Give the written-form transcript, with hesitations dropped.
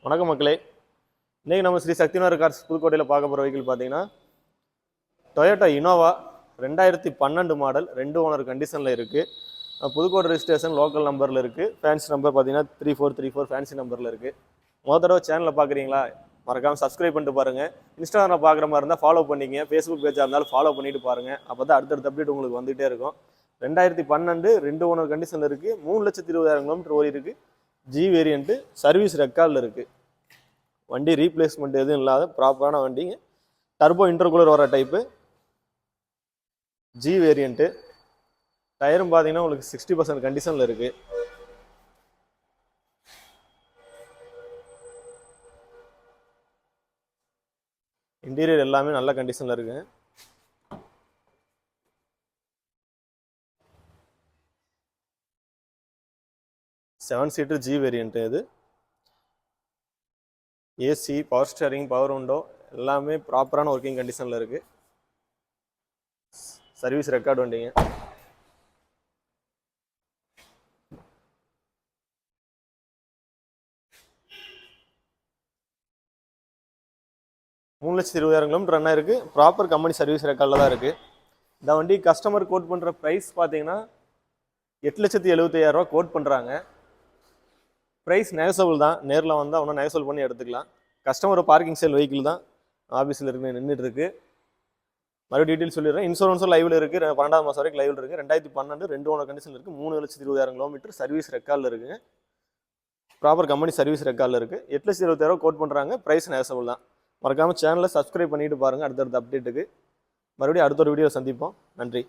வணக்கம் மக்களே. இன்றைக்கி நம்ம ஸ்ரீ சக்திநகர் கார்ஸ் புதுக்கோட்டையில் பார்க்க போகிற வெஹிக்கிள் பார்த்தீங்கன்னா டொயோட்டா இனோவா 2012 மாடல் 2 ஓனர் கண்டிஷனில் இருக்குது. புதுக்கோட்டை ரெஜிஸ்ட்ரேஷன் லோக்கல் நம்பரில் இருக்குது. ஃபேன்சி நம்பர் பார்த்தீங்கன்னா 3434 ஃபேன்சி நம்பரில் இருக்குது. தடவை சேனலில் பார்க்குறீங்களா? மறக்காமல் சப்ஸ்கிரைப் பண்ணிட்டு பாருங்கள். இன்ஸ்டாகிராமில் பார்க்குற மாதிரி இருந்தால் ஃபாலோ பண்ணிக்கங்க. ஃபேஸ்புக் பேஜாக இருந்தாலும் ஃபாலோ பண்ணிட்டு பாருங்கள். அப்போ தான் அடுத்தடுத்த அப்டேட் உங்களுக்கு வந்துகிட்டே இருக்கும். 2012 2 ஓனர் கண்டிஷனில் இருக்குது. 3,20,000 கிலோமீட்டர் ஓடி இருக்குது. ஜி வேரியண்ட்டு, சர்வீஸ் ரெக்கார்டில் இருக்குது. வண்டி ரீப்ளேஸ்மெண்ட் எதுவும் இல்லாத ப்ராப்பரான வண்டிங்க. டர்போ இன்டர்கூலர் வர டைப்பு, ஜி வேரியண்ட்டு. டயரும் பார்த்தீங்கன்னா உங்களுக்கு 60% கண்டிஷனில் இருக்குது. இன்டீரியர் எல்லாமே நல்ல கண்டிஷனில் இருக்குங்க. Seven seater G variant. இது AC, power steering, power window எல்லாமே ப்ராப்பரான ஒர்க்கிங் கண்டிஷனில் இருக்குது. சர்வீஸ் ரெக்கார்டு வண்டிங்க. $3,20,000 கிலோமீட்டர் ரன் ஆயிருக்கு. ப்ராப்பர் கம்பெனி சர்வீஸ் ரெக்கார்டில் தான் இருக்குது. இந்த வண்டி கஸ்டமர் கோட் பண்ணுற ப்ரைஸ் பார்த்தீங்கன்னா 8,75,000 கோட் பண்ணுறாங்க. ப்ரைஸ் நெகசபிள் தான். நேரில் வந்தால் ஒன்றும் நெகசபிள் பண்ணி எடுத்துக்கலாம். கஸ்டமர் பார்க்கிங் சேல் வெஹிக்கிள் தான் ஆஃபீஸில் இருக்கு, நின்றுட்டு இருக்கு. மறுபடியும் டீட்டெயில் சொல்லிடுறேன். இன்சூரன்ஸும் லைவில் இருக்குது. 12 மாதம் வரைக்கும் லைவில் இருக்குது. 2012 2 ஓனர் கண்டிஷனில் இருக்குது. 3,20,000 கிலோமீட்டர் சர்வீஸ் ரெக்கார்டில் இருக்குங்க. ப்ராப்பர் கம்பெனி சர்வீஸ் ரெக்கார்டில் இருக்குது. 8,20,000 கோட் பண்ணுறாங்க. ப்ரைஸ் நெகசபிள் தான். மறக்காமல் சேனலை சப்ஸ்கிரைப் பண்ணிட்டு பாருங்கள் அடுத்தடுத்த அப்டேட்டுக்கு. மறுபடியும் அடுத்த ஒரு வீடியோ சந்திப்போம். நன்றி.